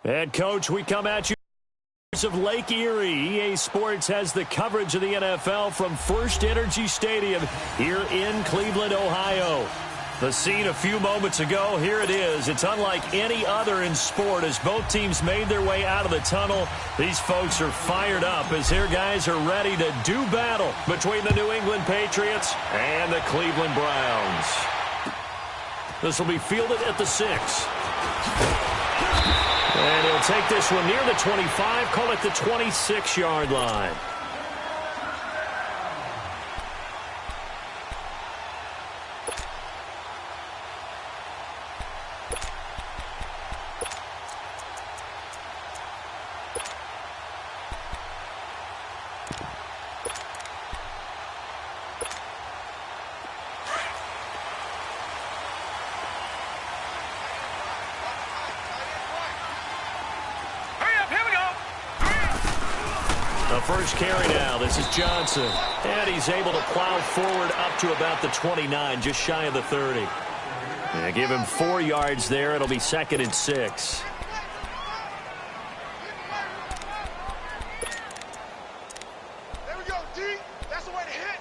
And, Coach, we come at you of Lake Erie. EA Sports has the coverage of the NFL from First Energy Stadium here in Cleveland, Ohio. The scene a few moments ago, here it is. It's unlike any other in sport as both teams made their way out of the tunnel. These folks are fired up as their guys are ready to do battle between the New England Patriots and the Cleveland Browns. This will be fielded at the 6. And he'll take this one near the 25, call it the 26-yard line. First carry now. This is Johnson. And he's able to plow forward up to about the 29, just shy of the 30. And give him 4 yards there. It'll be 2nd and 6. There we go, D. That's the way to hit.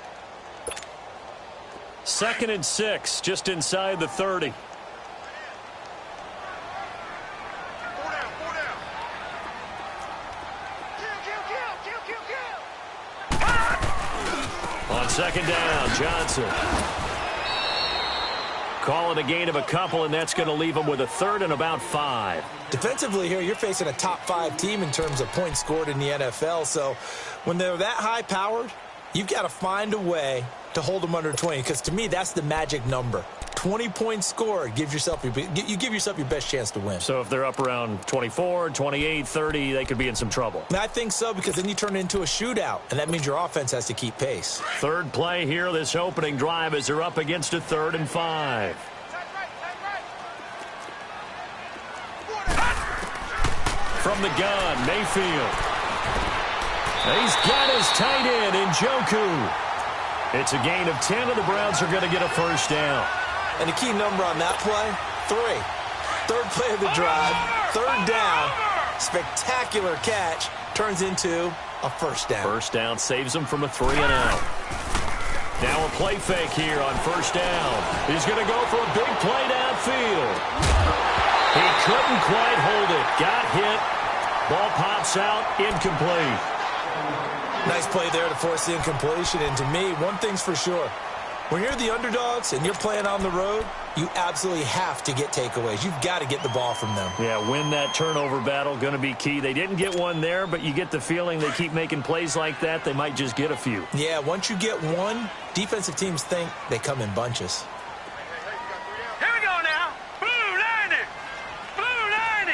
2nd and 6, just inside the 30. Second down, Johnson. Calling a gain of a couple, and that's going to leave him with a 3rd and about 5. Defensively here, you're facing a top 5 team in terms of points scored in the NFL. So when they're that high-powered, you've got to find a way to hold them under 20. Because to me, that's the magic number. 20 points scored, you give yourself your best chance to win. So if they're up around 24, 28, 30, they could be in some trouble. And I think so, because then you turn it into a shootout, and that means your offense has to keep pace. Third play here, this opening drive, as they're up against a 3rd and 5. From the gun, Mayfield. He's got his tight end, Njoku. It's a gain of 10, and the Browns are going to get a first down. And the key number on that play, 3. Third play of the drive, 3rd down, spectacular catch, turns into a first down. First down saves him from a 3 and out. Now a play fake here on first down. He's going to go for a big play downfield. He couldn't quite hold it. Got hit. Ball pops out, incomplete. Nice play there to force the incompletion. And to me, one thing's for sure. When you're the underdogs and you're playing on the road, you absolutely have to get takeaways. You've got to get the ball from them. Yeah, win that turnover battle, going to be key. They didn't get one there, but you get the feeling they keep making plays like that, they might just get a few. Yeah, once you get one, defensive teams think they come in bunches. Here we go now. Blue 90. Blue 90.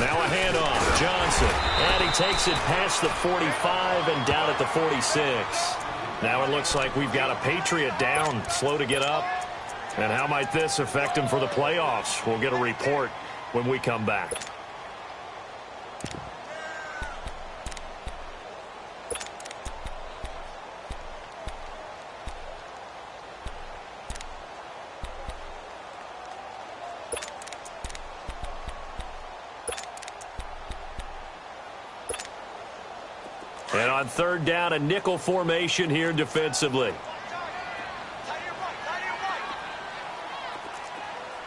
Now a handoff. Johnson. And he takes it past the 45 and down at the 46. Now it looks like we've got a Patriot down, slow to get up. And how might this affect him for the playoffs? We'll get a report when we come back. And on 3rd down, a nickel formation here defensively.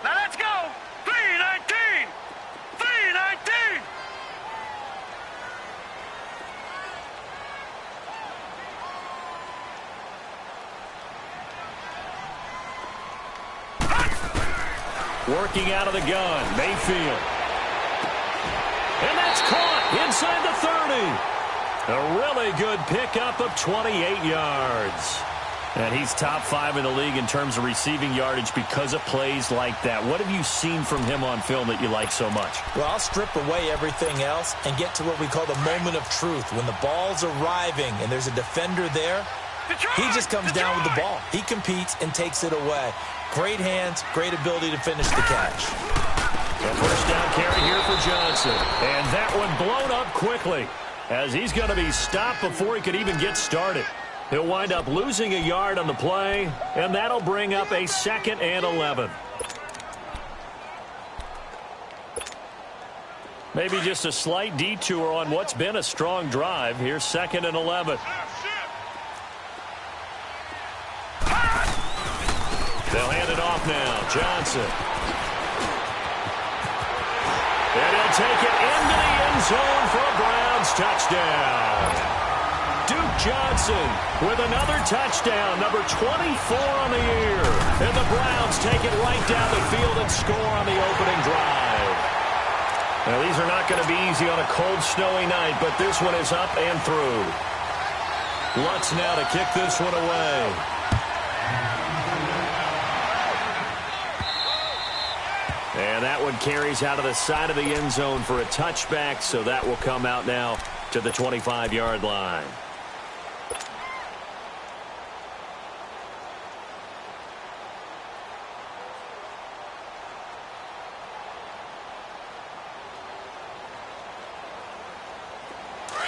Now let's go. 3-19. 3-19. Working out of the gun, Mayfield. And that's caught inside the 30. A really good pickup of 28 yards. And he's top 5 in the league in terms of receiving yardage because of plays like that. What have you seen from him on film that you like so much? Well, I'll strip away everything else and get to what we call the moment of truth. When the ball's arriving and there's a defender there, he just comes down with the ball. He competes and takes it away. Great hands, great ability to finish the catch. A first down carry here for Johnson. And that one blown up quickly, as he's going to be stopped before he could even get started. He'll wind up losing a yard on the play, and that'll bring up a 2nd and 11. Maybe just a slight detour on what's been a strong drive. Here's 2nd and 11. They'll hand it off now. Johnson. And he'll take it into the end zone for a Browns touchdown. Duke Johnson with another touchdown, number 24 on the year. And the Browns take it right down the field and score on the opening drive. Now, these are not going to be easy on a cold, snowy night, but this one is up and through. Lutz now to kick this one away. And that one carries out of the side of the end zone for a touchback, so that will come out now to the 25-yard line.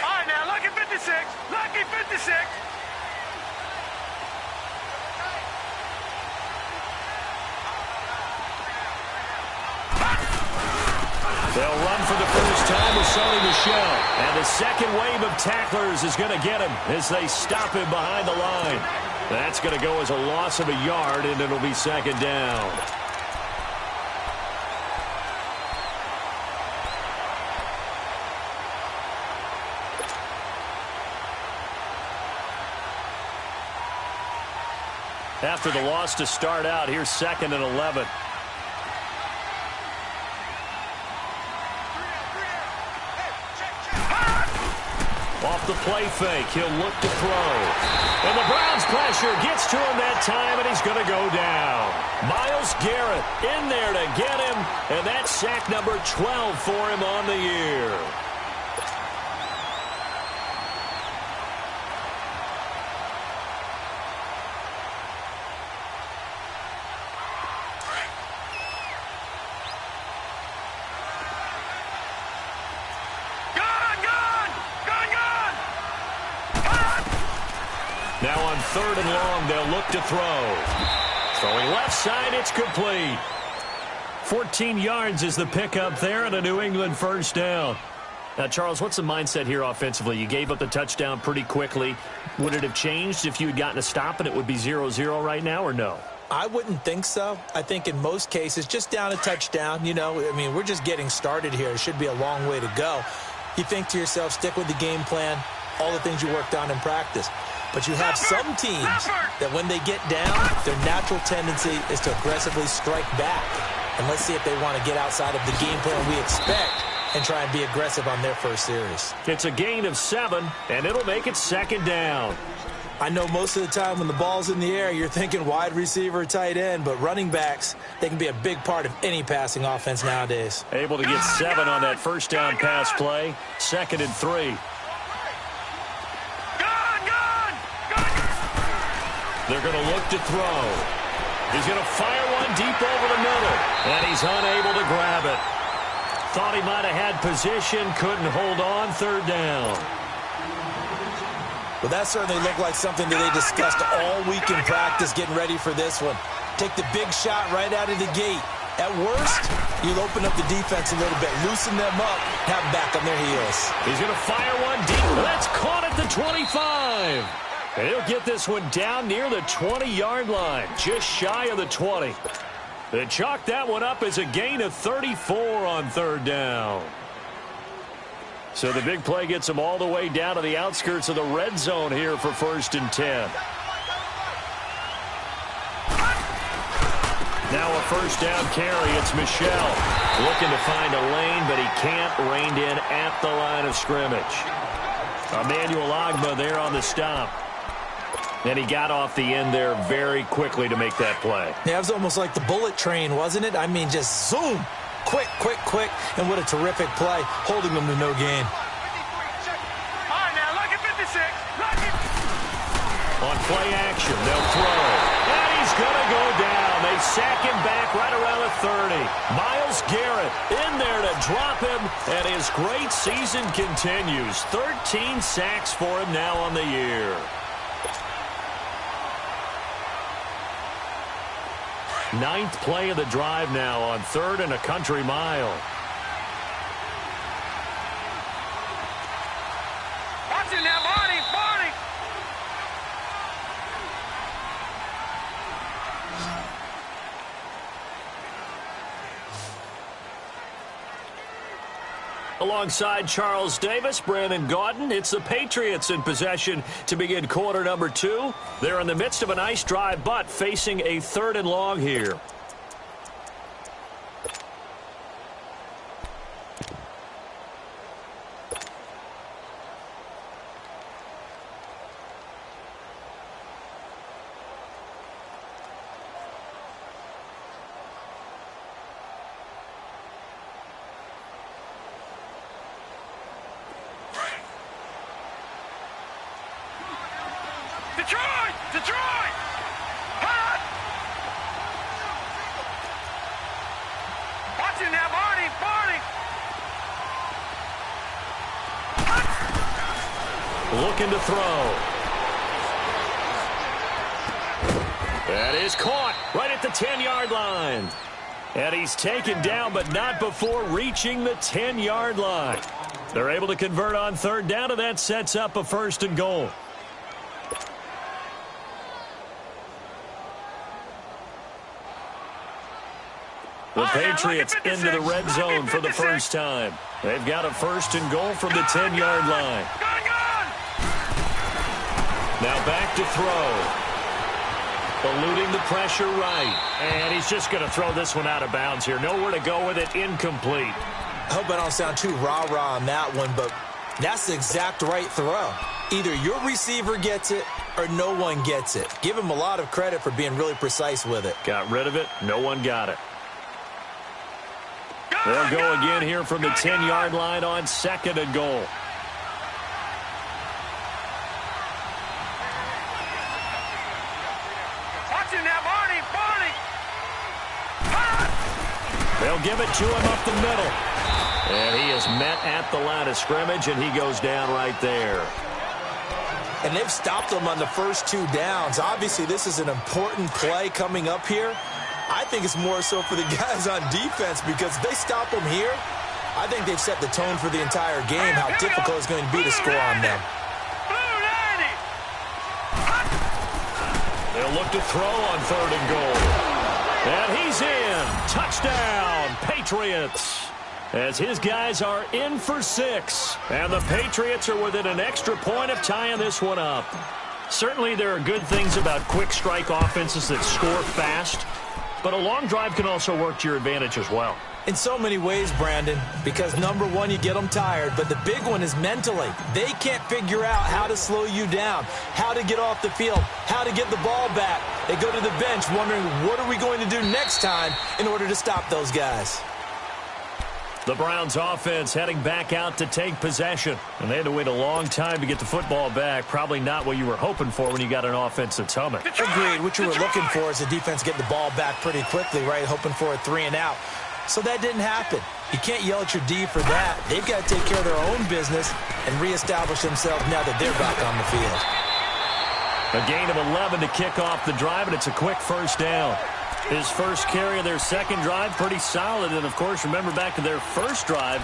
All right, now, lucky 56. Lucky 56. They'll run for the first time with Sonny Michel. And the second wave of tacklers is going to get him as they stop him behind the line. That's going to go as a loss of a yard, and it'll be 2nd down. After the loss to start out, here's 2nd and 11. Off the play fake, he'll look to throw. And the Browns pressure gets to him that time, and he's going to go down. Myles Garrett in there to get him, and that's sack number 12 for him on the year. Now on 3rd and long, they'll look to throw. Throwing left side, it's complete. 14 yards is the pickup there and a New England first down. Now, Charles, what's the mindset here offensively? You gave up the touchdown pretty quickly. Would it have changed if you had gotten a stop and it would be 0-0 right now, or no? I wouldn't think so. I think in most cases, just down a touchdown, you know, I mean, we're just getting started here. It should be a long way to go. You think to yourself, stick with the game plan, all the things you worked on in practice. But you have some teams that when they get down, their natural tendency is to aggressively strike back. And let's see if they want to get outside of the game plan we expect and try and be aggressive on their first series. It's a gain of 7, and it'll make it 2nd down. I know most of the time when the ball's in the air, you're thinking wide receiver, tight end, but running backs, they can be a big part of any passing offense nowadays. Able to get 7 on that first down pass play. 2nd and 3. They're going to look to throw. He's going to fire one deep over the middle, and he's unable to grab it. Thought he might have had position, couldn't hold on. 3rd down. Well, that certainly looked like something that they discussed all week in practice getting ready for this one. Take the big shot right out of the gate. At worst, you'll open up the defense a little bit, loosen them up, have them back on their heels. He's going to fire one deep. That's caught at the 25. And he'll get this one down near the 20-yard line, just shy of the 20. They chalk that one up as a gain of 34 on 3rd down. So the big play gets them all the way down to the outskirts of the red zone here for 1st and 10. Now a first down carry. It's Michel looking to find a lane, but he can't. Reined in at the line of scrimmage. Emmanuel Ogbah there on the stop. And he got off the end there very quickly to make that play. Yeah, it was almost like the bullet train, wasn't it? I mean, just zoom. Quick, quick, quick. And what a terrific play, holding them to no gain. All right, now, lucky 56. Lucky. On play action, they'll throw. And he's going to go down. They sack him back right around the 30. Myles Garrett in there to drop him, and his great season continues. 13 sacks for him now on the year. 9th play of the drive now on 3rd and a country mile. Alongside Charles Davis, Brandon Gaudin, it's the Patriots in possession to begin quarter number 2. They're in the midst of a nice drive, but facing a 3rd and long here. Detroit! Detroit! Hot! Watching now, Barney! Barney! Looking to throw. That is caught right at the 10-yard line. And he's taken down, but not before reaching the 10-yard line. They're able to convert on 3rd down, and that sets up a 1st and goal. The Patriots into the red zone for the first time. They've got a 1st and goal from the 10-yard line. Now back to throw. Eluding the pressure right. And he's just going to throw this one out of bounds here. Nowhere to go with it. Incomplete. I hope I don't sound too rah-rah on that one, but that's the exact right throw. Either your receiver gets it or no one gets it. Give him a lot of credit for being really precise with it. Got rid of it. No one got it. They'll go again here from the 10-yard line on 2nd and goal. Watching now, Barney! They'll give it to him up the middle. And he is met at the line of scrimmage, and he goes down right there. And they've stopped him on the first 2 downs. Obviously, this is an important play coming up here. I think it's more so for the guys on defense, because if they stop them here, I think they've set the tone for the entire game, how difficult it's going to be to score on them. They'll look to throw on 3rd and goal. And he's in. Touchdown, Patriots. As his guys are in for 6. And the Patriots are within an extra point of tying this one up. Certainly there are good things about quick strike offenses that score fast. But a long drive can also work to your advantage as well. In so many ways, Brandon, because number one, you get them tired, but the big one is mentally. They can't figure out how to slow you down, how to get off the field, how to get the ball back. They go to the bench wondering, what are we going to do next time in order to stop those guys? The Browns offense heading back out to take possession. And they had to wait a long time to get the football back. Probably not what you were hoping for when you got an offense that's humming. Agreed. What you were looking for is the defense getting the ball back pretty quickly, right? Hoping for a 3 and out. So that didn't happen. You can't yell at your D for that. They've got to take care of their own business and reestablish themselves now that they're back on the field. A gain of 11 to kick off the drive, and it's a quick 1st down. His first carry of their 2nd drive, pretty solid. And, of course, remember back to their 1st drive,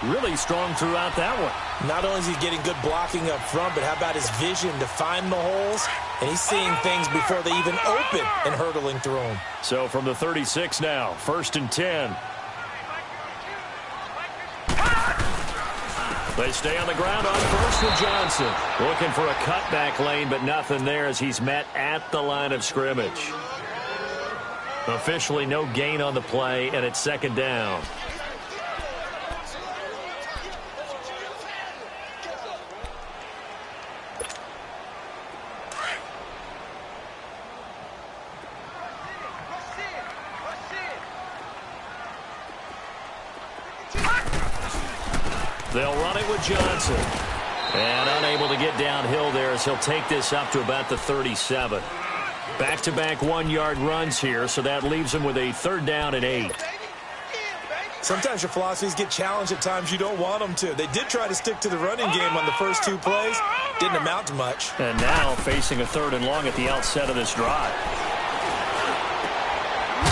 really strong throughout that one. Not only is he getting good blocking up front, but how about his vision to find the holes? And he's seeing things before they even open and hurdling through them. So from the 36 now, 1st and 10. They stay on the ground on 1st with Johnson. Looking for a cutback lane, but nothing there as he's met at the line of scrimmage. Officially no gain on the play, and it's 2nd down. They'll run it with Johnson. And unable to get downhill there as he'll take this up to about the 37. Back-to-back 1-yard runs here, so that leaves him with a 3rd down and 8. Sometimes your philosophies get challenged at times you don't want them to. They did try to stick to the running game on the first 2 plays. Didn't amount to much. And now facing a 3rd and long at the outset of this drive.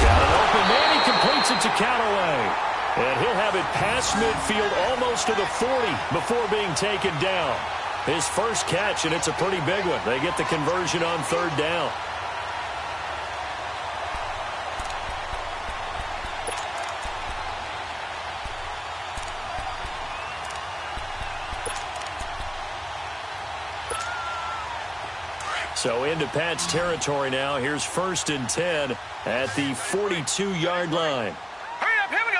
Got an open man. He completes it to Callaway. And he'll have it past midfield almost to the 40 before being taken down. His first catch, and it's a pretty big one. They get the conversion on 3rd down. So into Pat's territory now. Here's 1st and 10 at the 42-yard line. Hurry up, here we go.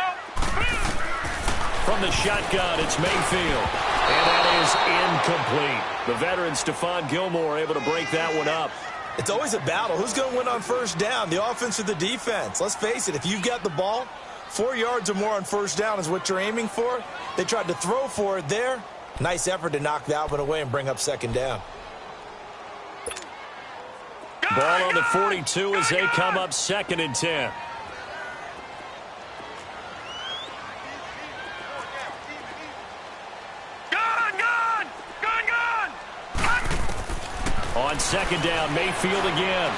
From the shotgun, it's Mayfield. And that is incomplete. The veteran Stephon Gilmore able to break that one up. It's always a battle. Who's going to win on 1st down, the offense or the defense? Let's face it, if you've got the ball, 4 yards or more on 1st down is what you're aiming for. They tried to throw for it there. Nice effort to knock that one away and bring up 2nd down. Ball on the 42 as they come up 2nd and 10. On 2nd down, Mayfield again.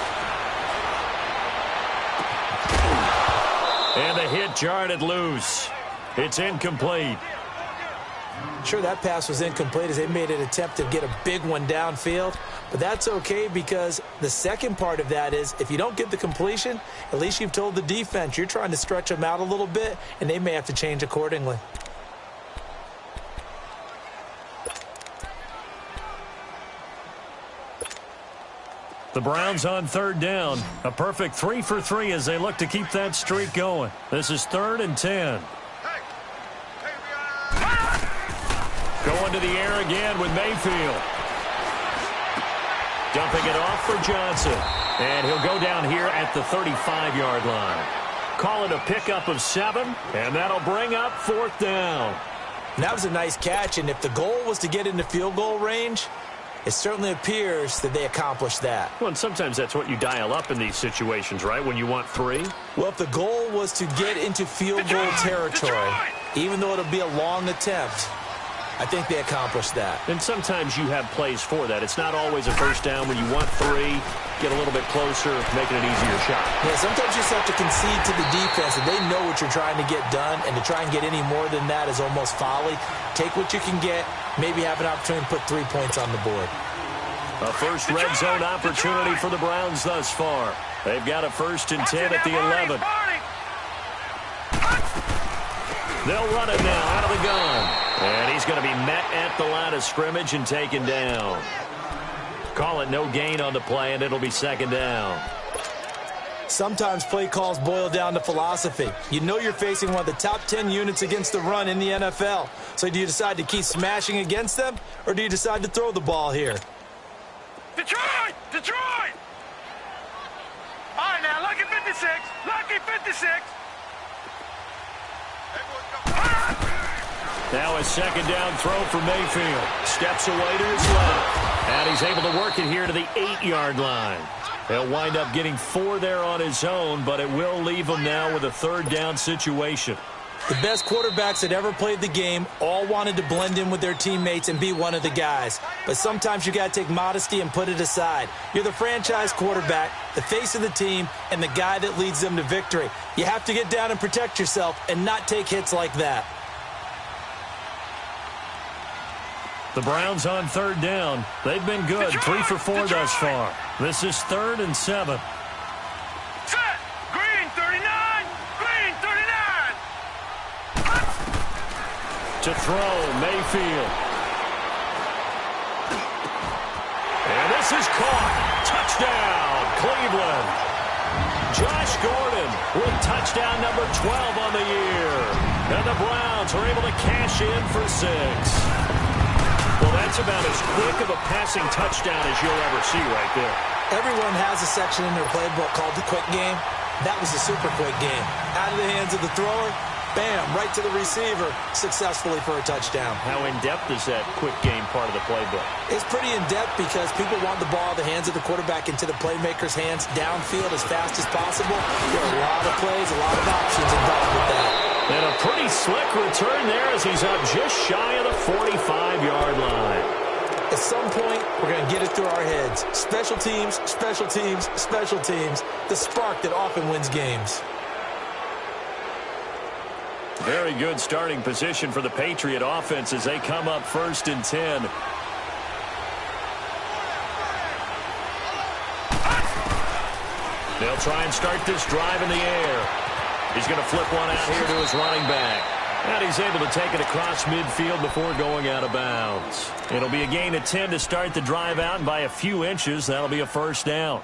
And the hit jarred it loose. It's incomplete. Sure, that pass was incomplete as they made an attempt to get a big one downfield. But that's okay because the second part of that is if you don't get the completion, at least you've told the defense you're trying to stretch them out a little bit, and they may have to change accordingly. The Browns on 3rd down. A perfect 3 for 3 as they look to keep that streak going. This is 3rd and 10. Going to the air again with Mayfield. Dumping it off for Johnson. And he'll go down here at the 35-yard line. Call it a pickup of 7, and that'll bring up 4th down. And that was a nice catch, and if the goal was to get into field goal range, it certainly appears that they accomplished that. Well, and sometimes that's what you dial up in these situations, right, when you want 3? Well, if the goal was to get into field goal territory, even though it'll be a long attempt, I think they accomplished that. And sometimes you have plays for that. It's not always a 1st down when you want 3, get a little bit closer, making an easier shot. Yeah, sometimes you just have to concede to the defense, and they know what you're trying to get done, and to try and get any more than that is almost folly. Take what you can get, maybe have an opportunity to put 3 points on the board. A first red zone opportunity for the Browns thus far. They've got a 1st and 10 at the 11. They'll run it now out of the gun. And he's going to be met at the line of scrimmage and taken down. Call it no gain on the play, and it'll be 2nd down. Sometimes play calls boil down to philosophy. You know you're facing one of the top 10 units against the run in the NFL. So do you decide to keep smashing against them, or do you decide to throw the ball here? Detroit! Detroit! All right, now, lucky 56. Lucky 56. Now a 2nd down throw for Mayfield. Steps away to his left. And he's able to work it here to the 8-yard line. He'll wind up getting 4 there on his own, but it will leave him now with a 3rd down situation. The best quarterbacks that ever played the game all wanted to blend in with their teammates and be one of the guys. But sometimes you got to take modesty and put it aside. You're the franchise quarterback, the face of the team, and the guy that leads them to victory. You have to get down and protect yourself and not take hits like that. The Browns on 3rd down. They've been good, 3 for 4 thus far. This is 3rd and 7. Set! Green 39! Green 39! To throw, Mayfield. And this is caught. Touchdown, Cleveland. Josh Gordon with touchdown number 12 on the year. And the Browns are able to cash in for 6. Well, that's about as quick of a passing touchdown as you'll ever see right there. Everyone has a section in their playbook called the quick game. That was a super quick game. Out of the hands of the thrower, bam, right to the receiver, successfully for a touchdown. How in-depth is that quick game part of the playbook? It's pretty in-depth because people want the ball out of the hands of the quarterback into the playmaker's hands downfield as fast as possible. There are a lot of plays, a lot of options involved with that. And a pretty slick return there as he's up just shy of the 45-yard line. At some point, we're going to get it through our heads. Special teams, special teams, special teams. The spark that often wins games. Very good starting position for the Patriot offense as they come up 1st and 10. They'll try and start this drive in the air. He's going to flip one out here to his running back. And he's able to take it across midfield before going out of bounds. It'll be a gain of 10 to start the drive out, and by a few inches, that'll be a first down.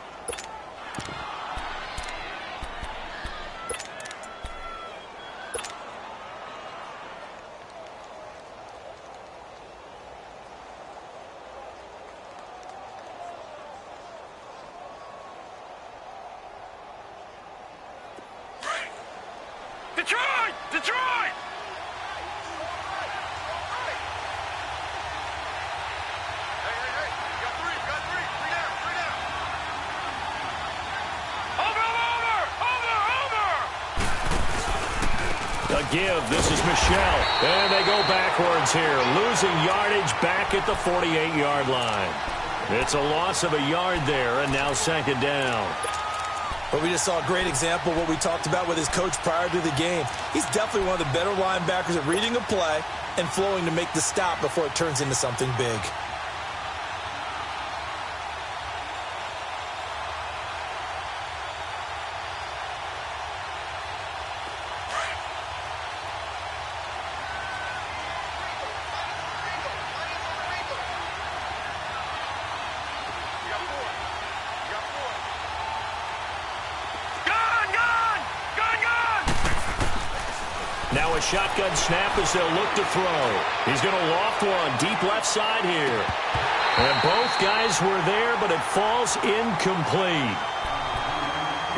Detroit! Detroit! A give. This is Michelle. And they go backwards here. Losing yardage back at the 48-yard line. It's a loss of a yard there, and now second down. But we just saw a great example of what we talked about with his coach prior to the game. He's definitely one of the better linebackers at reading a play and flowing to make the stop before it turns into something big. Now a shotgun snap as they'll look to throw. He's going to loft one deep left side here. And both guys were there, but it falls incomplete.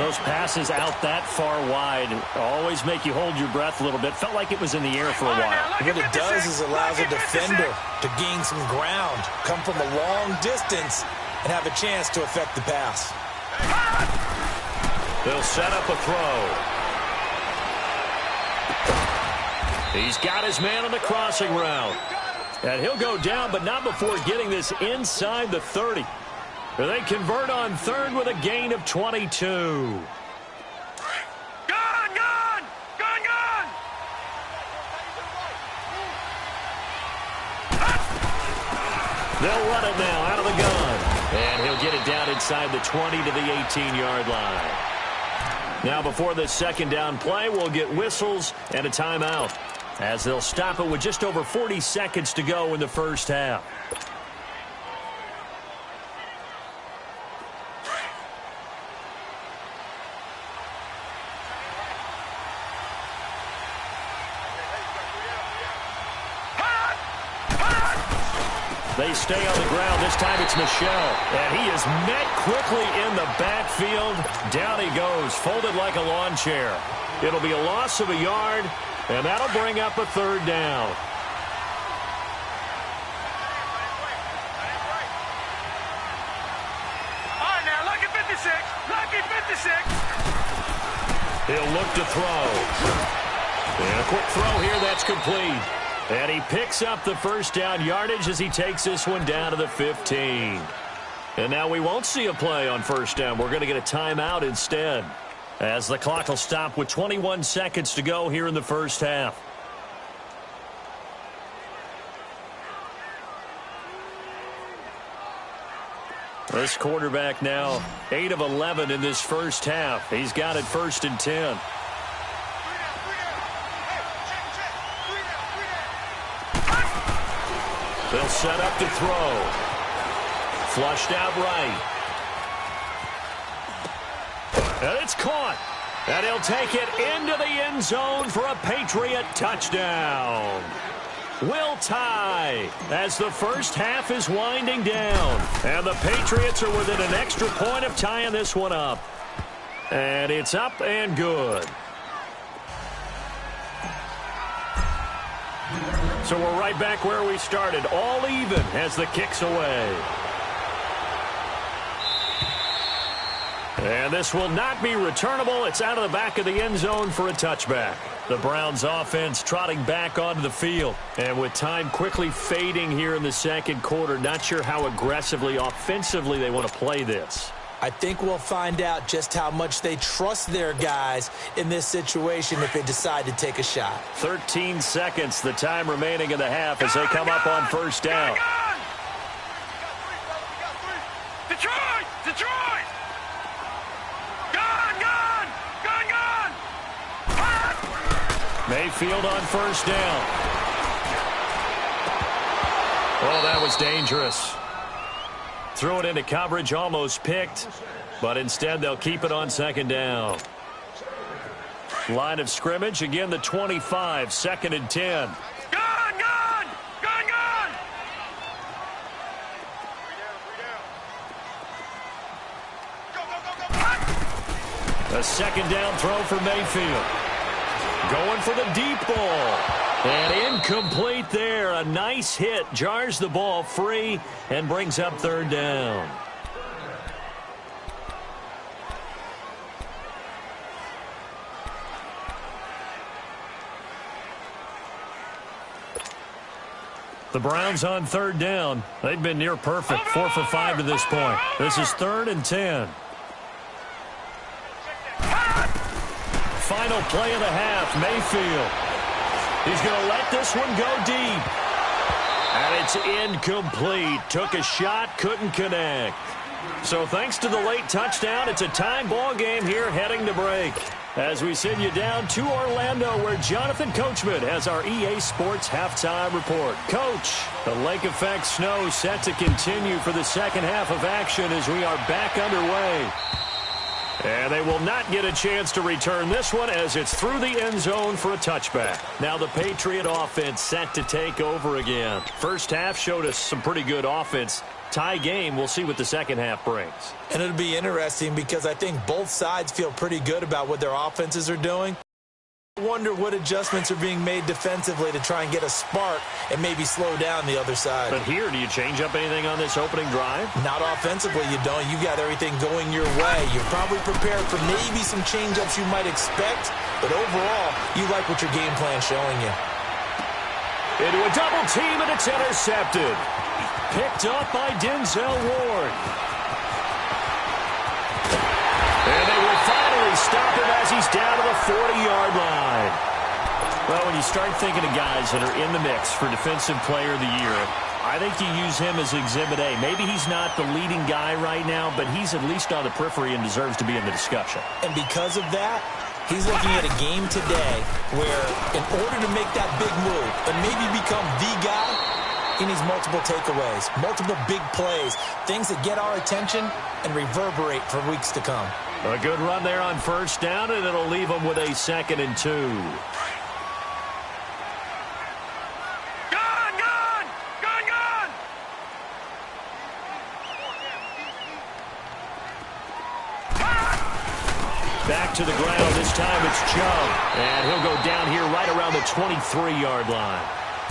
Those passes out that far wide always make you hold your breath a little bit. Felt like it was in the air for a while. What it does is allows a defender to gain some ground, come from a long distance, and have a chance to affect the pass. They'll set up a throw. He's got his man on the crossing route. And he'll go down, but not before getting this inside the 30. They convert on third with a gain of 22. Gun! They'll run it now out of the gun. And he'll get it down inside the 20 to the 18-yard line. Now before this second down play, we'll get whistles and a timeout, as they'll stop it with just over 40 seconds to go in the first half. They stay on the ground. This time it's Michelle. And he is met quickly in the backfield. Down he goes, folded like a lawn chair. It'll be a loss of a yard, and that'll bring up a third down. All right, now, lucky 56. Lucky 56. He'll look to throw. And a quick throw here, that's complete. And he picks up the first down yardage as he takes this one down to the 15. And now we won't see a play on first down. We're going to get a timeout instead, as the clock will stop with 21 seconds to go here in the first half. This quarterback now 8 of 11 in this first half. He's got it 1st and 10. They'll set up to throw. Flushed out right. And it's caught. And he'll take it into the end zone for a Patriot touchdown. We'll tie as the first half is winding down. And the Patriots are within an extra point of tying this one up. And it's up and good. So we're right back where we started, all even as the kick's away. And this will not be returnable. It's out of the back of the end zone for a touchback. The Browns offense trotting back onto the field. And with time quickly fading here in the second quarter, not sure how aggressively, offensively they want to play this. I think we'll find out just how much they trust their guys in this situation if they decide to take a shot. 13 seconds, the time remaining in the half as they come up on first down. Detroit! Detroit! Gun! Mayfield on first down. Oh, that was dangerous. Threw it into coverage, almost picked, but instead they'll keep it on second down. Line of scrimmage, again the 25, 2nd and 10. Gone! Gone! Gone! Gone! Go, go, go, go! A second down throw for Mayfield. Going for the deep ball. And incomplete there. A nice hit. Jars the ball free and brings up 3rd down. The Browns on 3rd down. They've been near perfect. 4 for 5 to this point. This is 3rd and 10. Final play of the half. Mayfield. He's going to let this one go deep. And it's incomplete. Took a shot, couldn't connect. So thanks to the late touchdown, it's a tie ball game here heading to break. As we send you down to Orlando, where Jonathan Coachman has our EA Sports halftime report. Coach, the lake effect snow set to continue for the second half of action as we are back underway. And they will not get a chance to return this one as it's through the end zone for a touchback. Now the Patriot offense set to take over again. First half showed us some pretty good offense. Tie game, we'll see what the second half brings. And it'll be interesting because I think both sides feel pretty good about what their offenses are doing. I wonder what adjustments are being made defensively to try and get a spark and maybe slow down the other side. But here, do you change up anything on this opening drive? Not offensively, you don't. You got everything going your way. You're probably prepared for maybe some change-ups you might expect, but overall, you like what your game plan's showing you. Into a double team, and it's intercepted. Picked up by Denzel Ward. And they will finally stop him as he's down to the 40-yard line. Well, when you start thinking of guys that are in the mix for Defensive Player of the Year, I think you use him as Exhibit A. Maybe he's not the leading guy right now, but he's at least on the periphery and deserves to be in the discussion. And because of that, he's looking at a game today where in order to make that big move and maybe become the guy, he needs multiple takeaways, multiple big plays, things that get our attention and reverberate for weeks to come. A good run there on first down, and it'll leave them with a 2nd and 2. Gone! Gone! Gone! Gone! Back to the ground. This time it's Chubb. And he'll go down here right around the 23-yard line.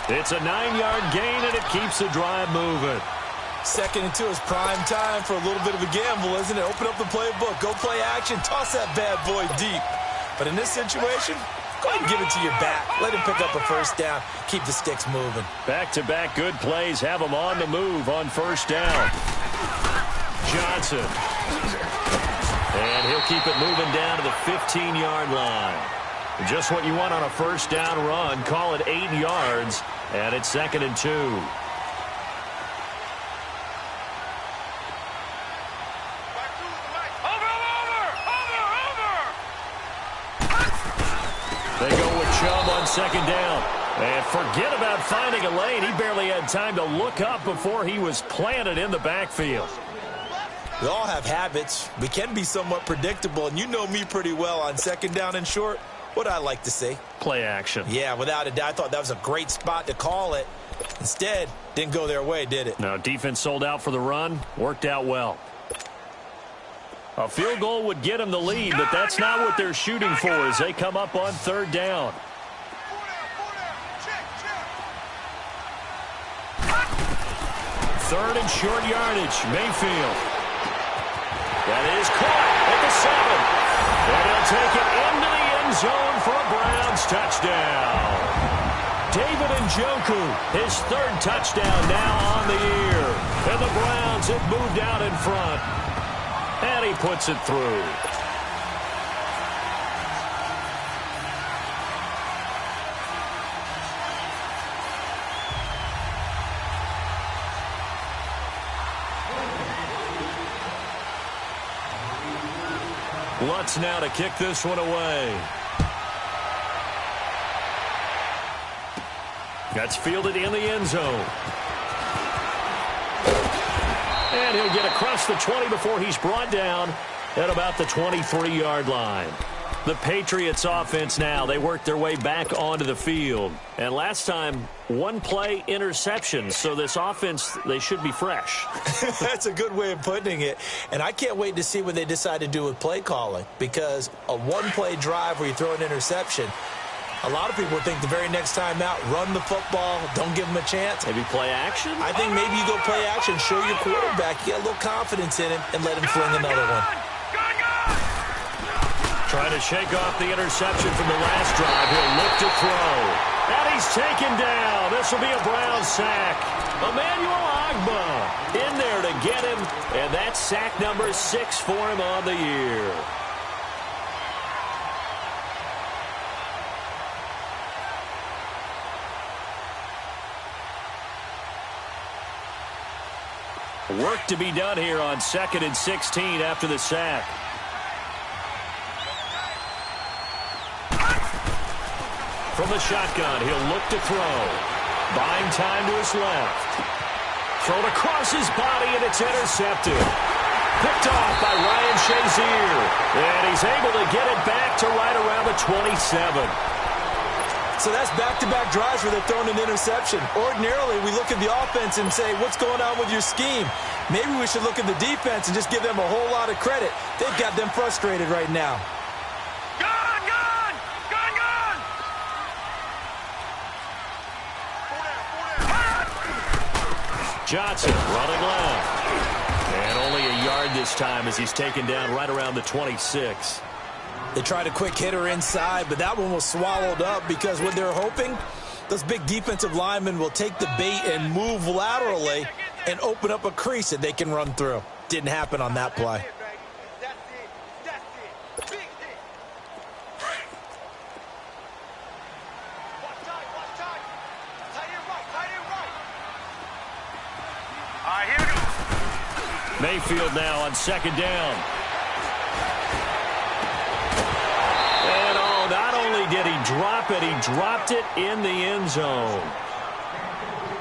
It's a 9-yard gain, and it keeps the drive moving. 2nd and 2 is prime time for a little bit of a gamble, isn't it? Open up the playbook, go play action, toss that bad boy deep. But in this situation, go ahead and give it to your back. Let him pick up a first down. Keep the sticks moving. Back-to-back good plays have him on the move on first down. Johnson. And he'll keep it moving down to the 15-yard line. Just what you want on a first down run. Call it 8 yards, and it's 2nd and 2. They go with Chubb on 2nd down. And forget about finding a lane. He barely had time to look up before he was planted in the backfield. We all have habits. We can be somewhat predictable, and you know me pretty well on 2nd down and short. What I like to see. Play action. Yeah, without a doubt. I thought that was a great spot to call it. Instead, didn't go their way, did it? No, defense sold out for the run. Worked out well. A field goal would get them the lead, but that's not what they're shooting for as they come up on 3rd down. Third and short yardage. Mayfield. That is caught at the 7. And he'll take it into the end zone for a Browns touchdown. David Njoku, his 3rd touchdown now on the year. And the Browns have moved out in front. And he puts it through. Lutz now to kick this one away. That's fielded in the end zone. And he'll get across the 20 before he's brought down at about the 23-yard line. The Patriots offense now, they work their way back onto the field. And last time, one-play interception. So this offense, they should be fresh. That's a good way of putting it. And I can't wait to see what they decide to do with play calling. Because a one-play drive where you throw an interception, a lot of people think the very next time out, run the football, don't give them a chance. Maybe play action? I think maybe you go play action, show your quarterback, you get a little confidence in him, and let him fling another one. Trying to shake off the interception from the last drive. He'll look to throw. And he's taken down. This will be a Brown sack. Emmanuel Ogbah in there to get him. And that's sack number 6 for him on the year. Work to be done here on 2nd and 16 after the sack. From the shotgun, he'll look to throw. Buying time to his left. Thrown across his body, and it's intercepted. Picked off by Ryan Shazier. And he's able to get it back to right around the 27. So that's back-to-back drives where they're throwing an interception. Ordinarily, we look at the offense and say, what's going on with your scheme? Maybe we should look at the defense and just give them a whole lot of credit. They've got them frustrated right now. Johnson running left. And only a yard this time as he's taken down right around the 26. They tried a quick hitter inside, but that one was swallowed up because what they're hoping, those big defensive linemen will take the bait and move laterally and open up a crease that they can run through. Didn't happen on that play. Mayfield now on 2nd down. Not only did he drop it, he dropped it in the end zone.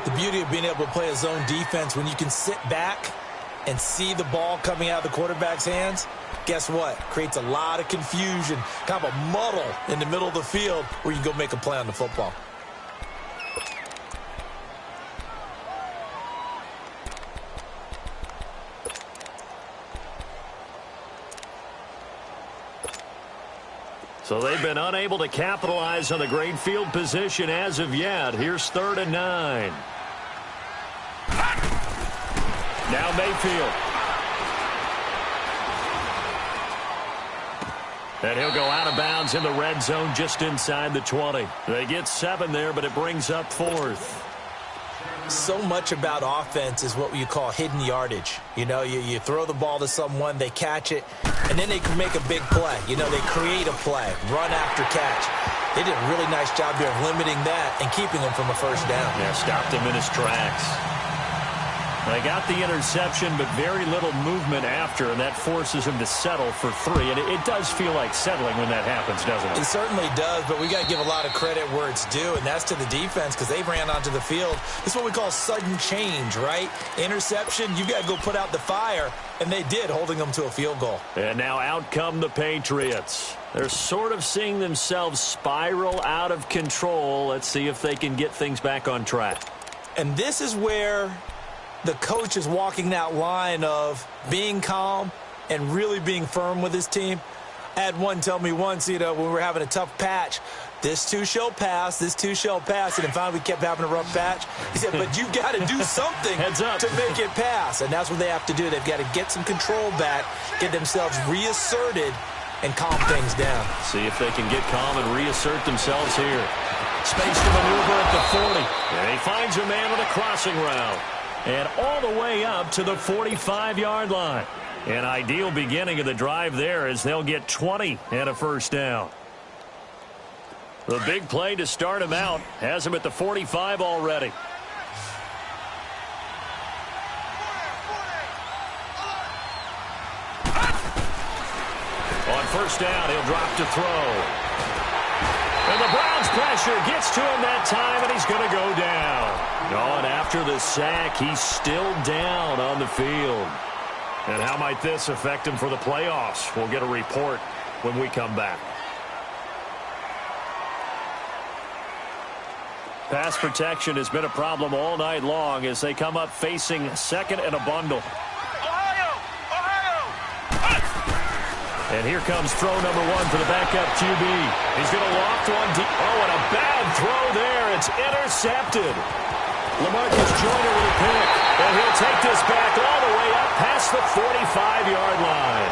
The beauty of being able to play a zone defense when you can sit back and see the ball coming out of the quarterback's hands, guess what? Creates a lot of confusion, kind of a muddle in the middle of the field where you can go make a play on the football. So they've been unable to capitalize on the great field position as of yet. Here's 3rd and 9. Now Mayfield. And he'll go out of bounds in the red zone just inside the 20. They get 7 there, but it brings up 4th. So much about offense is what you call hidden yardage. You know, you throw the ball to someone, they catch it, and then they can make a big play. You know, they create a play, run after catch. They did a really nice job there of limiting that and keeping him from a first down. Yeah, stopped him in his tracks. They got the interception, but very little movement after, and that forces him to settle for 3. And it does feel like settling when that happens, doesn't it? It certainly does, but we got to give a lot of credit where it's due, and that's to the defense because they ran onto the field. This is what we call sudden change, right? Interception, you got to go put out the fire, and they did, holding them to a field goal. And now out come the Patriots. They're sort of seeing themselves spiral out of control. Let's see if they can get things back on track. And this is where the coach is walking that line of being calm and really being firm with his team. I had one tell me once, you know, when we were having a tough patch, this too shall pass, this too shall pass. And then finally we kept having a rough patch. He said, but you got to do something to make it pass. And that's what they have to do. They've got to get some control back, get themselves reasserted, and calm things down. See if they can get calm and reassert themselves here. Space to maneuver at the 40. And he finds a man with a crossing route. And all the way up to the 45-yard line. An ideal beginning of the drive there as they'll get 20 and a first down. The big play to start him out has him at the 45 already. On first down, he'll drop to throw. And the Browns' pressure gets to him that time, and he's going to go down. Oh, and after the sack, he's still down on the field. And how might this affect him for the playoffs? We'll get a report when we come back. Pass protection has been a problem all night long as they come up facing second and a bundle. And here comes throw number one for the backup QB. He's going to loft one deep. Oh, and a bad throw there. It's intercepted. LaMarcus Joyner with a pick. And he'll take this back all the way up past the 45-yard line.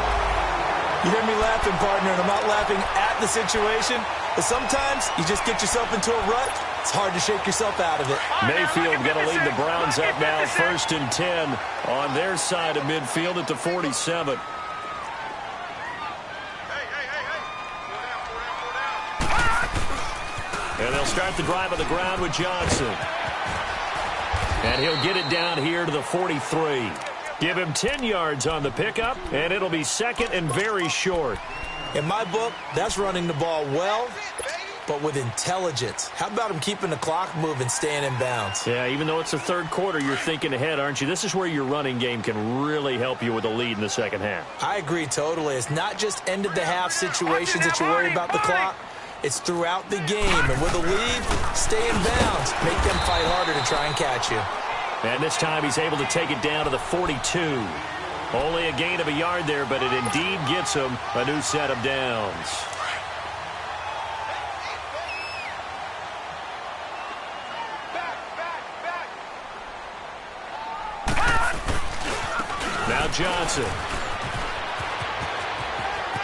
You hear me laughing, partner, and I'm not laughing at the situation. But sometimes you just get yourself into a rut. It's hard to shake yourself out of it. Mayfield going to lead the Browns up now 1st and 10 on their side of midfield at the 47. And they'll start the drive on the ground with Johnson. And he'll get it down here to the 43. Give him 10 yards on the pickup, and it'll be second and very short. In my book, that's running the ball well, but with intelligence. How about him keeping the clock moving, staying in bounds? Yeah, even though it's the third quarter, you're thinking ahead, aren't you? This is where your running game can really help you with a lead in the second half. I agree totally. It's not just end-of-the-half situations that you worry about the clock. It's throughout the game. And with a lead, stay in bounds. Make them fight harder to try and catch you. And this time he's able to take it down to the 42. Only a gain of a yard there, but it indeed gets him a new set of downs. Now Johnson.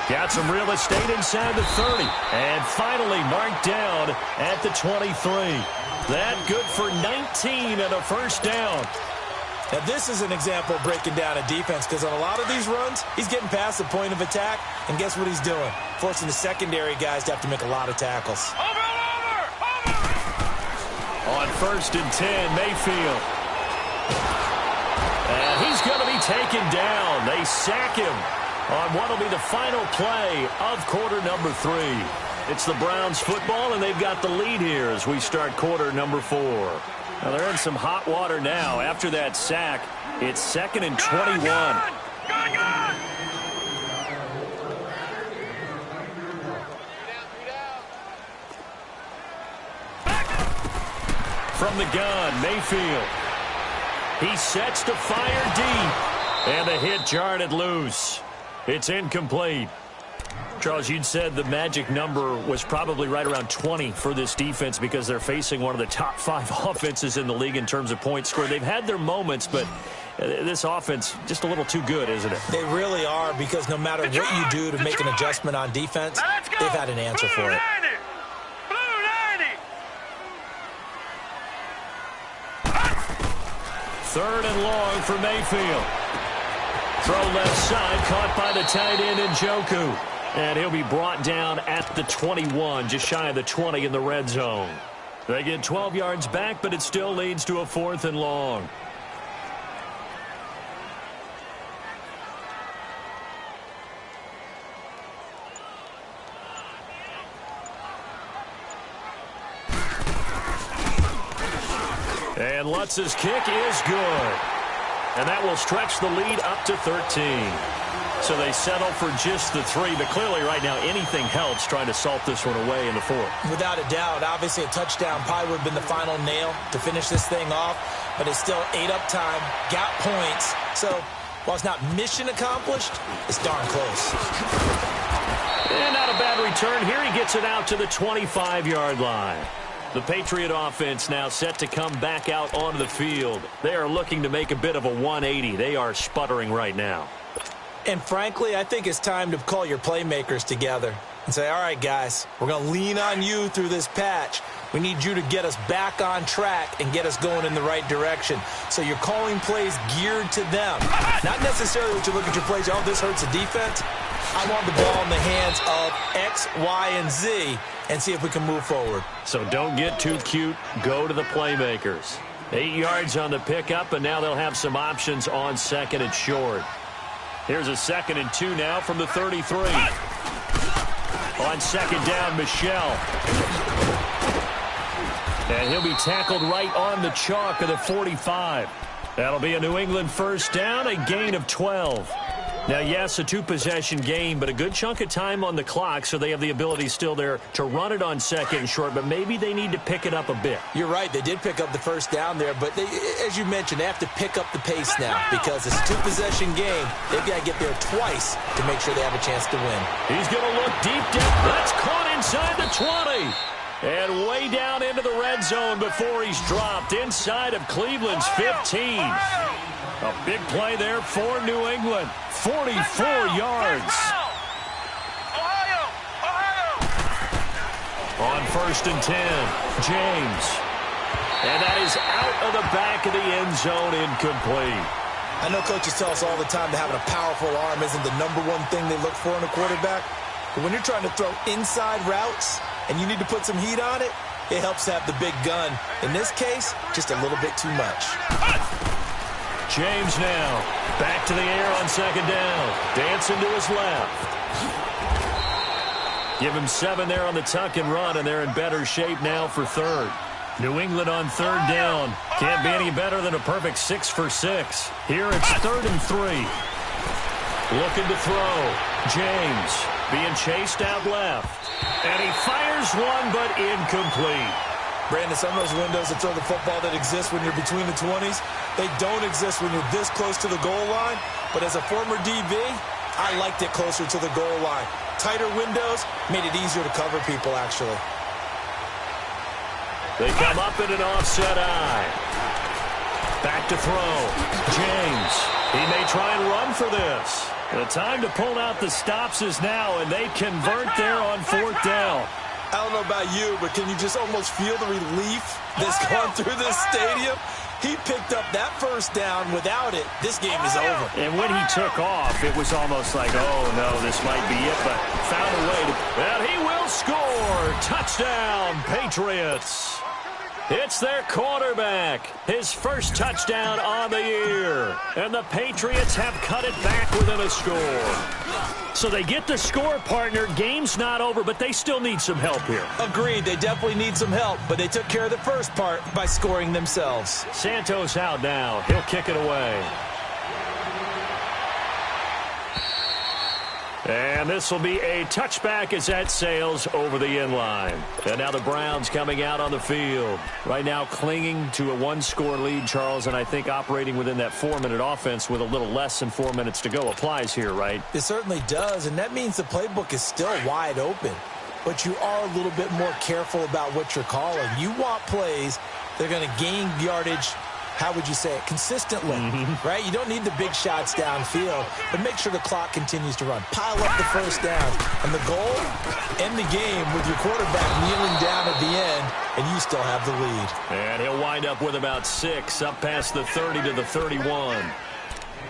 Got some real estate inside the 30. And finally marked down at the 23. That good for 19 and a first down. Now this is an example of breaking down a defense, because on a lot of these runs, he's getting past the point of attack, and guess what he's doing? Forcing the secondary guys to have to make a lot of tackles. Over! On 1st and 10, Mayfield. And he's going to be taken down. They sack him on what will be the final play of quarter number 3. It's the Browns football, and they've got the lead here as we start quarter number 4. Now they're in some hot water now. After that sack, it's 2nd and 21. Gone! From the gun, Mayfield. He sets to fire deep. And the hit jarred it loose. It's incomplete. Charles, you'd said the magic number was probably right around 20 for this defense because they're facing one of the top 5 offenses in the league in terms of points scored. They've had their moments, but this offense just a little too good, isn't it? They really are, because no matter what you do to make an adjustment on defense, they've had an answer for it. Third and long for Mayfield. Throw left side, caught by the tight end Njoku. And he'll be brought down at the 21, just shy of the 20 in the red zone. They get 12 yards back, but it still leads to a 4th and long. And Lutz's kick is good. And that will stretch the lead up to 13. So they settle for just the 3, but clearly right now anything helps trying to salt this one away in the 4th. Without a doubt, obviously a touchdown probably would have been the final nail to finish this thing off, but it's still ate up time, got points. So while it's not mission accomplished, it's darn close. And not a bad return here. He gets it out to the 25-yard line. The Patriot offense now set to come back out onto the field. They are looking to make a bit of a 180. They are sputtering right now. And frankly, I think it's time to call your playmakers together and say, all right, guys, we're going to lean on you through this patch. We need you to get us back on track and get us going in the right direction. So you're calling plays geared to them. Not necessarily what you look at your plays, oh, this hurts the defense. I want the ball in the hands of X, Y, and Z and see if we can move forward. So don't get too cute. Go to the playmakers. 8 yards on the pickup, and now they'll have some options on 2nd and short. Here's a 2nd and 2 now from the 33. On second down, Michelle. And he'll be tackled right on the chalk of the 45. That'll be a New England first down, a gain of 12. Now, yes, a two-possession game, but a good chunk of time on the clock, so they have the ability still there to run it on second and short, but maybe they need to pick it up a bit. You're right. They did pick up the first down there, but as you mentioned, they have to pick up the pace now because it's a two-possession game. They've got to get there twice to make sure they have a chance to win. He's going to look deep down. That's caught inside the 20. And way down into the red zone before he's dropped inside of Cleveland's 15. A big play there for New England. 44 yards. On first and 10, James. And that is out of the back of the end zone, incomplete. I know coaches tell us all the time that having a powerful arm isn't the number one thing they look for in a quarterback. But when you're trying to throw inside routes and you need to put some heat on it, it helps to have the big gun. In this case, just a little bit too much. James now back to the air on second down. Dancing to his left. Give him 7 there on the tuck and run, and they're in better shape now for third. New England on third down. Can't be any better than a perfect 6 for 6. Here it's 3rd and 3. Looking to throw. James being chased out left. And he fires one, but incomplete. Brandon, some of those windows that throw the football that exist when you're between the 20s, they don't exist when you're this close to the goal line. But as a former DB, I liked it closer to the goal line. Tighter windows made it easier to cover people, actually. They come up in an offset eye. Back to throw. James. He may try and run for this. The time to pull out the stops is now, and they convert there on 4th down. I don't know about you, but can you just almost feel the relief that's gone through this stadium? He picked up that first down. Without it, this game is over. And when he took off, it was almost like, oh, no, this might be it, but found a way to... And he will score! Touchdown, Patriots! It's their quarterback. His first touchdown on the year. And the Patriots have cut it back within a score. So they get the score, partner. Game's not over, but they still need some help here. Agreed. They definitely need some help, but they took care of the first part by scoring themselves. Santos out now. He'll kick it away. And this will be a touchback as that sails over the end line. And now the Browns coming out on the field. Right now clinging to a 1-score lead, Charles, and I think operating within that 4-minute offense with a little less than 4 minutes to go applies here, right? It certainly does, and that means the playbook is still wide open. But you are a little bit more careful about what you're calling. You want plays that are going to gain yardage, how would you say it, consistently, right? You don't need the big shots downfield, but make sure the clock continues to run. Pile up the first down. And the goal, end the game with your quarterback kneeling down at the end, and you still have the lead. And he'll wind up with about 6, up past the 30 to the 31.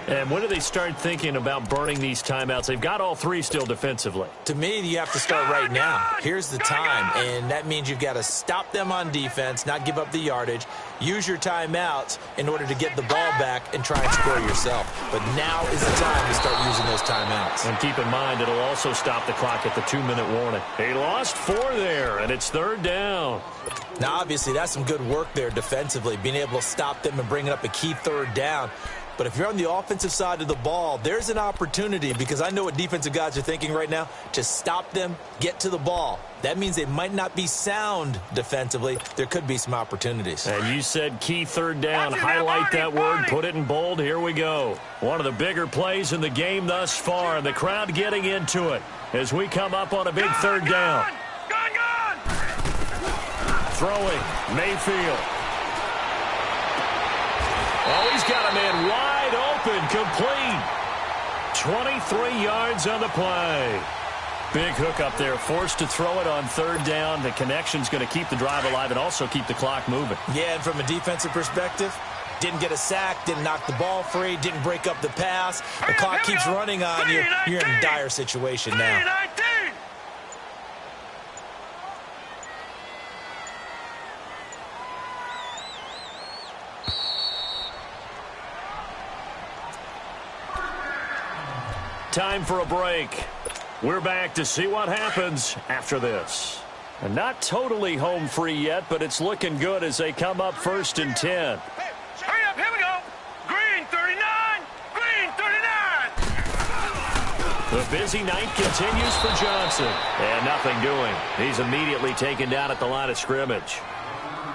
And when do they start thinking about burning these timeouts? They've got all 3 still defensively. To me, you have to start right now. Here's the time, and that means you've got to stop them on defense, not give up the yardage, use your timeouts in order to get the ball back and try and score yourself. But now is the time to start using those timeouts. And keep in mind, it'll also stop the clock at the 2-minute warning. He lost 4 there, and it's 3rd down. Now, obviously, that's some good work there defensively, being able to stop them and bringing up a key 3rd down. But if you're on the offensive side of the ball, there's an opportunity, because I know what defensive guys are thinking right now, to stop them, get to the ball. That means they might not be sound defensively. There could be some opportunities. And you said key 3rd down. Highlight that word. Put it in bold. Here we go. One of the bigger plays in the game thus far. The crowd getting into it as we come up on a big 3rd down. Gone! Throwing. Mayfield. Oh, he's got a man wide open, complete. 23 yards on the play. Big hook up there, forced to throw it on 3rd down. The connection's going to keep the drive alive and also keep the clock moving. Yeah, and from a defensive perspective, didn't get a sack, didn't knock the ball free, didn't break up the pass. The clock keeps running on you. You're in a dire situation now. Time for a break. We're back to see what happens after this. And not totally home free yet, but it's looking good as they come up 1st and 10. Hurry up, here we go. Green 39, green 39. The busy night continues for Johnson. And nothing doing. He's immediately taken down at the line of scrimmage.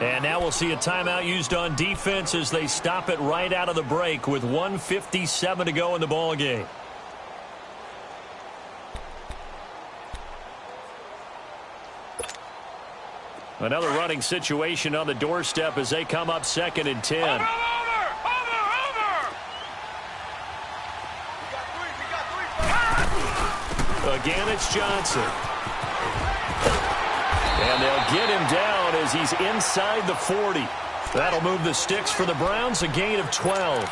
And now we'll see a timeout used on defense as they stop it right out of the break with 1:57 to go in the ball game. Another running situation on the doorstep as they come up 2nd and 10. Over. Again, it's Johnson. And they'll get him down as he's inside the 40. That'll move the sticks for the Browns, a gain of 12.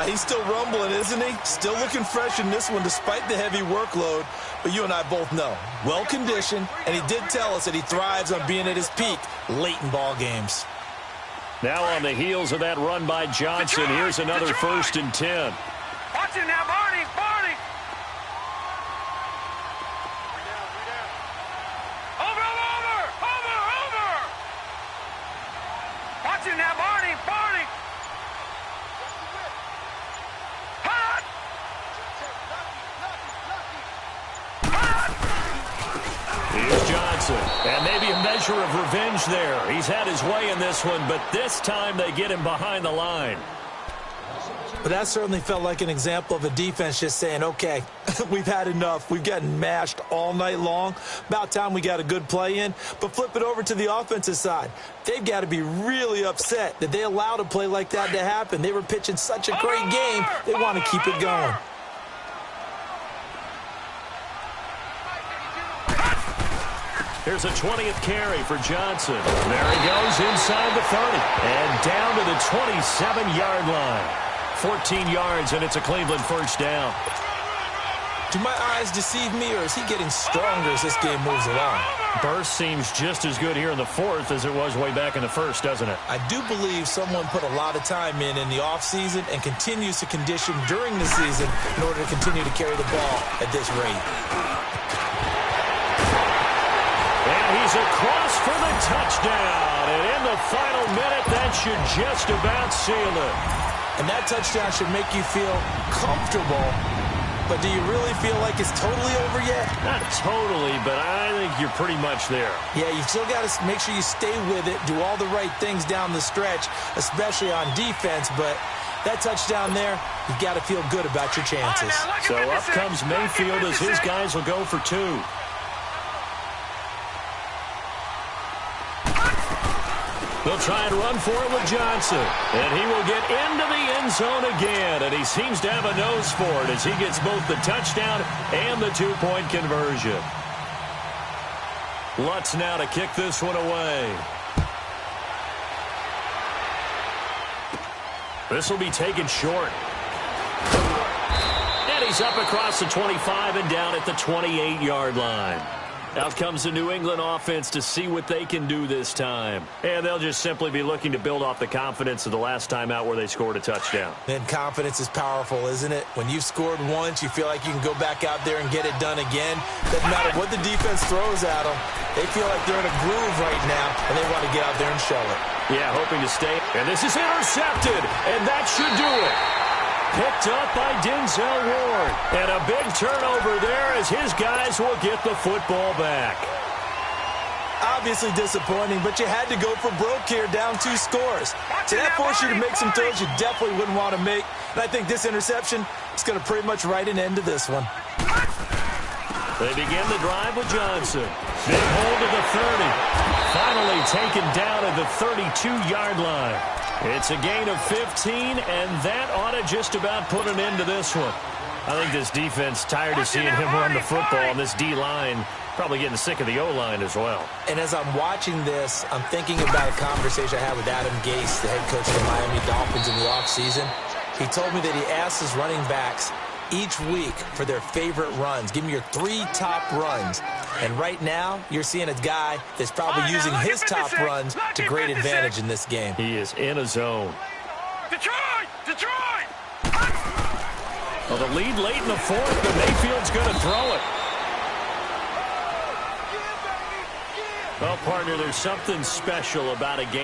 He's still rumbling, isn't he? Still looking fresh in this one despite the heavy workload. But you and I both know, well-conditioned, and he did tell us that he thrives on being at his peak late in ball games. Now on the heels of that run by Johnson, here's another 1st and 10. Watch it now, Barney. Over. Watch it now, Barney. Hot. Here's Johnson. And maybe a measure of revenge there. He's had his way in this one, but this time they get him behind the line. But that certainly felt like an example of a defense just saying, okay, we've had enough. We've gotten mashed all night long. About time we got a good play in. But flip it over to the offensive side. They've got to be really upset that they allowed a play like that to happen. They were pitching such a great game. They want to keep it going. Here's a 20th carry for Johnson. There he goes inside the 30. And down to the 27-yard line. 14 yards, and it's a Cleveland 1st down. Do my eyes deceive me, or is he getting stronger as this game moves along? Burst seems just as good here in the 4th as it was way back in the 1st, doesn't it? I do believe someone put a lot of time in the offseason and continues to condition during the season in order to continue to carry the ball at this rate. And he's across for the touchdown. And in the final minute, that should just about seal it. And that touchdown should make you feel comfortable. But do you really feel like it's totally over yet? Not totally, but I think you're pretty much there. Yeah, you still got to make sure you stay with it, do all the right things down the stretch, especially on defense. But that touchdown there, you've got to feel good about your chances. So up comes Mayfield as his guys will go for 2. They'll try and run for it with Johnson. And he will get into the end zone again. And he seems to have a nose for it as he gets both the touchdown and the 2-point conversion. Lutz now to kick this one away. This will be taken short. And he's up across the 25 and down at the 28-yard line. Out comes the New England offense to see what they can do this time. And they'll just simply be looking to build off the confidence of the last time out where they scored a touchdown. And confidence is powerful, isn't it? When you've scored once, you feel like you can go back out there and get it done again. Doesn't matter what the defense throws at them. They feel like they're in a groove right now, and they want to get out there and show it. Yeah, hoping to stay. And this is intercepted, and that should do it. Picked up by Denzel Ward. And a big turnover there as his guys will get the football back. Obviously disappointing, but you had to go for broke here, down 2 scores. So that forced you to make some throws you definitely wouldn't want to make. And I think this interception is going to pretty much write an end to this one. They begin the drive with Johnson. Big hold to the 30. Finally taken down at the 32-yard line. It's a gain of 15, and that ought to just about put an end to this one. I think this defense tired of seeing him run the football, and this D-line probably getting sick of the O-line as well. And as I'm watching this, I'm thinking about a conversation I had with Adam Gase, the head coach of the Miami Dolphins in the offseason. He told me that he asked his running backs each week for their favorite runs. Give me your 3 top runs. And right now, you're seeing a guy that's probably using his top runs to great advantage in this game. He is in a zone. Detroit! Well, the lead late in the 4th, but Mayfield's going to throw it. Well, partner, there's something special about a game